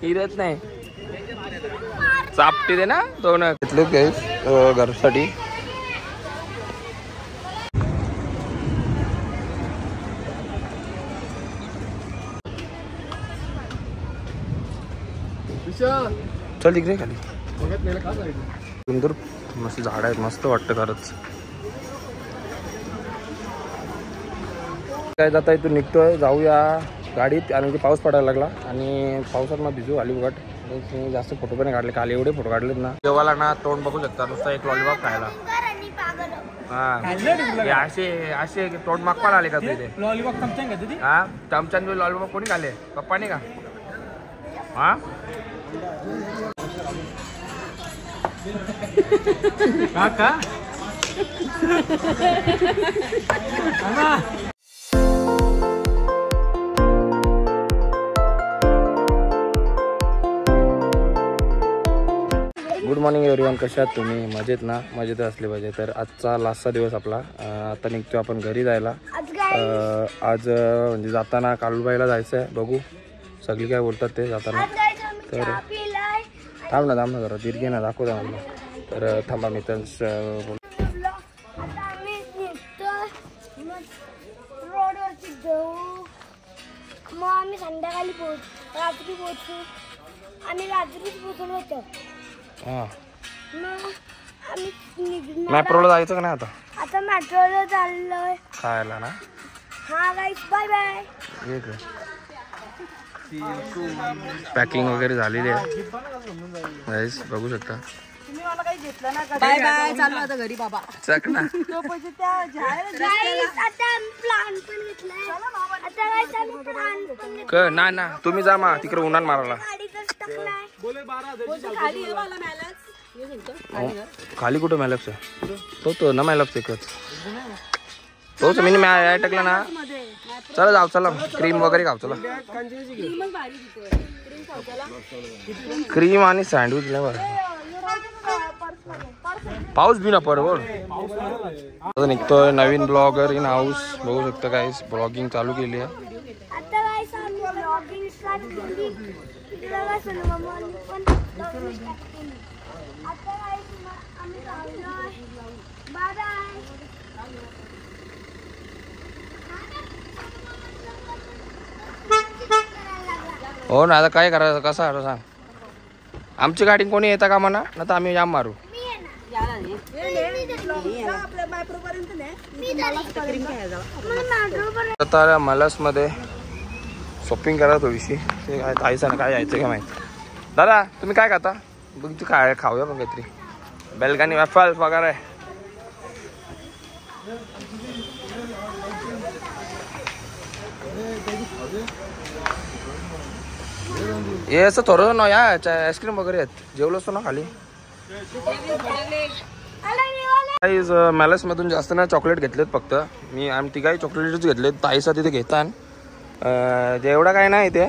हिरत नाही चापटी दे ना दोन घेतले गॅस घरासाठी. चल तिकडे खाली सुंदर मस्त झाड आहेत, मस्त वाटतं खरंच. काय जाता इथून निघतोय, जाऊया गाडीत. कारण की पाऊस पडायला लागला आणि पावसात मग भिजू आली उघट. मी जास्त फोटो पण काढले, काल एवढे फोटो काढलेत ना. जेवायला ना तोंड बघू शकता, नुसता एक लॉलीपॉप खायला. हा असे असे तोंड मागवायला आले का तुझे लॉलीपॉप चमच्यान घेते? हा चमच्यान लॉलीपॉप कोणी खाले? पप्पाने का? हा काका गुड मॉर्निंग एव्हरीवन. कशा आहात तुम्ही? मजेत ना? मजेत असले पाहिजे. तर आजचा लास्टचा दिवस आपला. आता निघतो आपण घरी जायला. आज म्हणजे जाताना कालूबाईला जायचं आहे. बघू सगळी काय बोलतात ते जाताना. तर थांब ना जरा दीर्घे ना दाखवता मला. तर थांबा मी तर मग आम्ही संध्याकाळी रात्री पोहोचू. आम्ही रात्रीच पोहोचलो होतो. हां मग आम्ही मॅप्रोला जायचं का नाही आता? आता मॅट्रोला चाललोय खायला ना. हा गाईस बाय बाय. पॅकिंग वगैरे झालेली आहे गाईस, बघू शकता. तुम्ही मला काही घेतलं ना? बाय बाय, चाललो आता घरी बाबा. चक ना आता प्लान पण घेतलाय. आता गाईस आम्ही प्लान पण घेतलाय. ना ना तुम्ही जा मा तिकडे उन्हान मारायला. गाडीतच टाकलाय. खाली आहे मला मॅलच. खाली कुठं मॅलप्स आहे? तो ना मॅलप्स एकच तोच मी टाकला ना. चला जाऊ, चला क्रीम वगैरे खाऊ. चला क्रीम आणि सँडविच लय बरं. पाऊस बी ना बरोबर. निघतोय नवीन ब्लॉगर इन हाऊस. बघू शकता गाईस, ब्लॉगिंग चालू केली आहे. आता गाईस आम्ही ब्लॉगिंग स्टार्ट केली. इकडे काय सोनू मामांनी पण ब्लॉगिंग स्टार्ट केली. आता गाईस आम्ही चाललोय. Bye bye. हो ना, आता काय करायचं? कसं आहे सांग. आमची गाडी कोणी येतं का म्हणा, ना तर आम्ही जाम मारू. आता मलस मध्ये शॉपिंग करा थोडीशी. ते काय ताईचं ना काय यायचं का माहिती. दादा तुम्ही काय खाता? बघ तू काय खाऊया पण काहीतरी. बेलगानी वेफल वगैरे. हे असं थोडं ना या आईस्क्रीम वगैरे आहेत. जेवलो असतो ना खाली. मॅलस मधून जास्त ना चॉकलेट घेतलेत फक्त. मी आम्ही तिघाही चॉकलेटच घेतलेत. ताईसा तिथे घेतात. जेवढा काय नाही ते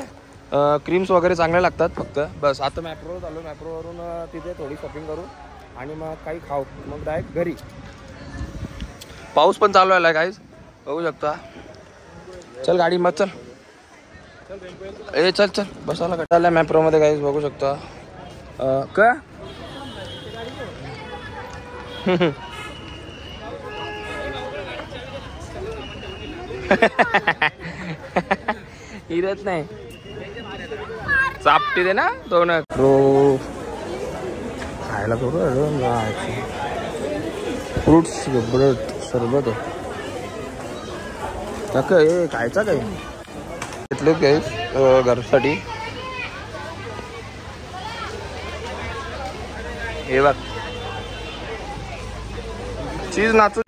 क्रीम्स वगैरे चांगले लागतात फक्त. बस आता मॅप्रोवर चालू. मॅप्रोवरून तिथे थोडी शॉपिंग करू आणि मग काही खाऊ. मग डायरेक्ट घरी. पाऊस पण चालू आहे गाईज, बघू शकता. चल गाडी मग चल. ए चल चल बसायला कटायला मॅप्रो मध्ये गाईज, बघू शकता. का हिरत नाही चापटी दे ना दोन. खायला करू फ्रुट्स सरबत हे खायचा काय घेतले काय घरासाठी. हे बघ चीज नाचू.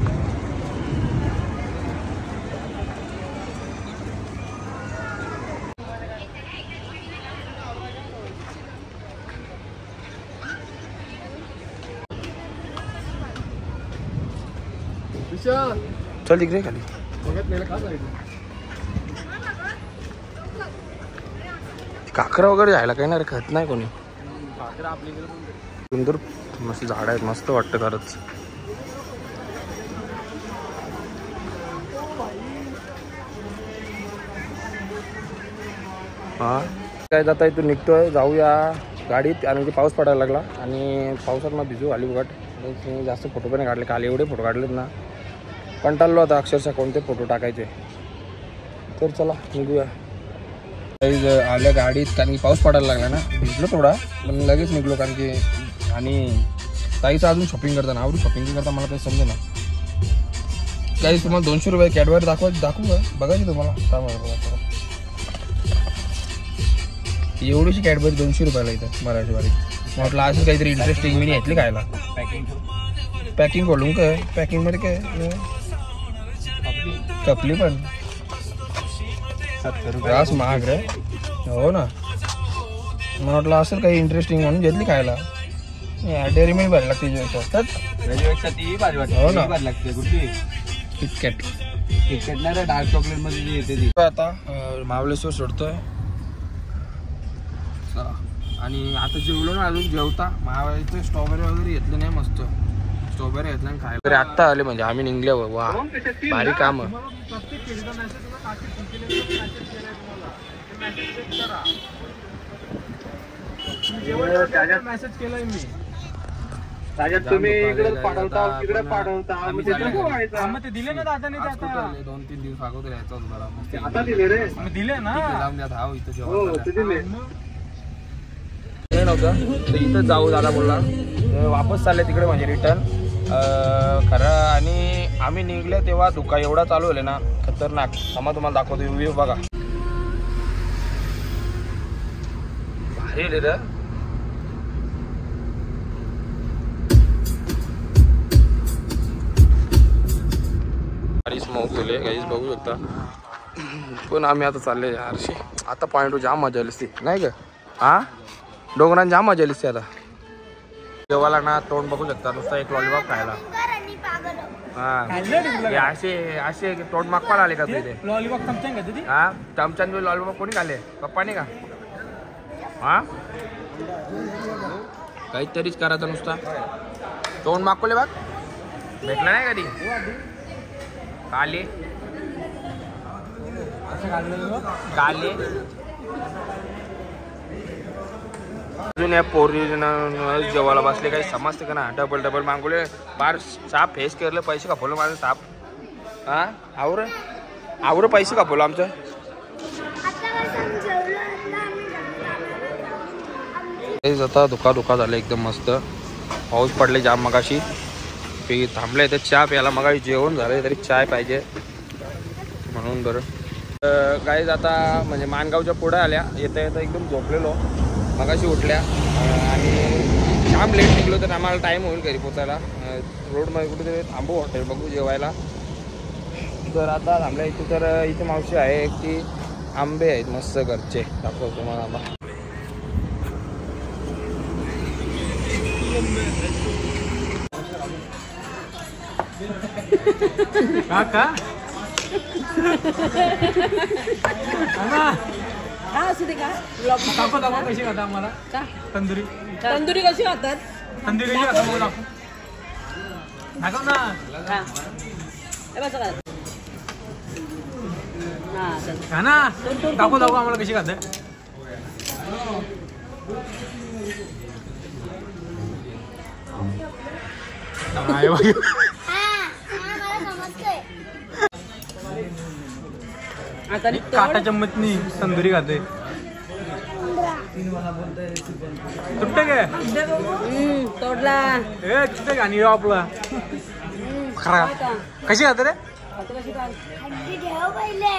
चल तिकडे खाली. काकरा वगैरे जायला काही नाही खात नाही कोणी. सुंदर मस्त झाड आहेत, मस्त वाटतं खरंच. हां काय जाता इथून निघतोय, जाऊया गाडीत. आणि की पाऊस पडायला लागला आणि पावसात मग भिजू आली उघट. मी जास्त फोटो पण काढले, काल एवढे फोटो काढलेत ना, कंटाळलो आता अक्षरशः कोणते फोटो टाकायचे. तर चला निघूया. आल्या गाडीत, कारण की पाऊस पडायला लागला ना, भिजलो थोडा पण लगेच निघलो. कारण की आणि ताईचं अजून शॉपिंग करताना आवडून शॉपिंग करता मला काही समजे ना. काही तुम्हाला 200 रुपये कॅडबरी दाखवू का? बघायची तुम्हाला एवढीशी कॅडबरी 200 रुपयाला इथं मराठी वाली. म्हटलं असं काहीतरी इंटरेस्टिंग मी घेतली खायला. पॅकिंग खोलून काय पॅकिंग मध्ये काय कपली पण 70 रुपये महाग रे. हो ना, मला वाटलं असेल काही इंटरेस्टिंग म्हणून घेतली खायला. डेअरी मिल्क भारी लागते हो ना. किटकॅट किटकॅट डार्क चॉकलेट मध्ये जी येते ती. आता महाबळेश्वर सोडतोय आणि आता जेवलो ना, अजून जेवता महाबळेश्वर स्ट्रॉबेरी वगैरे घेतले नाही. मस्त स्ट्रॉबेरी घेतल्या खायला तरी आत्ता आले म्हणजे आम्ही निघले. वा भारी काम. मेसेज केलाय मी. तुम्ही इकडे पाठवता तिकडे पाठवता, ते दिले ना दादाने. 2-3 दिवस अगोदर यायचं होतं मला. आता दिले रे, दिले ना. जाऊन द्या धाव इथं जेवण नव्हतं तर इथं जाऊ दादा बोलला. वापस चालले तिकडे म्हणजे रिटर्न खरं. आणि आम्ही निघले तेव्हा धुका एवढा चालू होले ना, खतरनाक. आम्हा तुम्हाला दाखवतो व्ह्यू बघा. भारी रे रे. भारी स्मोक केले काहीच बघू शकता. पण आम्ही आता चालले यारशी. आता पॉईंट जाम मजा आली असती नाही का? हा डोंगरात जाम मजा आली असती. आता जेवायला ना तोंड बघू शकता, नुसता एक लॉलीपॉप खायला. हा असे तोंड मागवायला आले का तुझे लॉलीपॉप चमच्यान घेते ती. हा चमच्यान लॉलीपॉप कोणी खाल्ले? पप्पाने का? हा काहीतरीच करायचं, नुसता तोंड मागवले बघ. भेटला नाही कधी काले काले. अजून या पोरी जेवायला बसले, काही समजते का ना. डबल मागवले बार साप फेस केलं, पैसे खपवलं माझं साप. हा आवर पैसे खपवलं आमचं. आता धुका झालं एकदम मस्त. पाऊस पडले जाम मगाशी. थांबले तर चहा प्यायला. मगाशी जेवण झालं तरी चाय पाहिजे म्हणून. बरं गाईज आता म्हणजे माणगावच्या पुढे आल्या. येता येता एकदम झोपलेलो. मगाशी उठल्या आणि जाम लेट निघलो तर आम्हाला टाईम होईल घरी पोचायला. रोडमध्ये कुठेतरी थांबू, हॉटेल बघू जेवायला. तर आता थांबल्या इथे. तर इथे मावशी आहे की आंबे आहेत मस्त घरचे, दाखवतो तुम्हाला आंबा. काका असू दे का? दाखव कशी खाता आम्हाला. तंदुरी तंदुरी कशी खातात? तंदुरी कशी खाता मग दाखव ना. हा ना, दाखव आम्हाला कशी खातात. काटा चम्मचनी तंदुरी खाते. तुटते काय? तोडला. ए तुटते का? आणि आपला खरा कशी खाते रे? ठेव पहिले.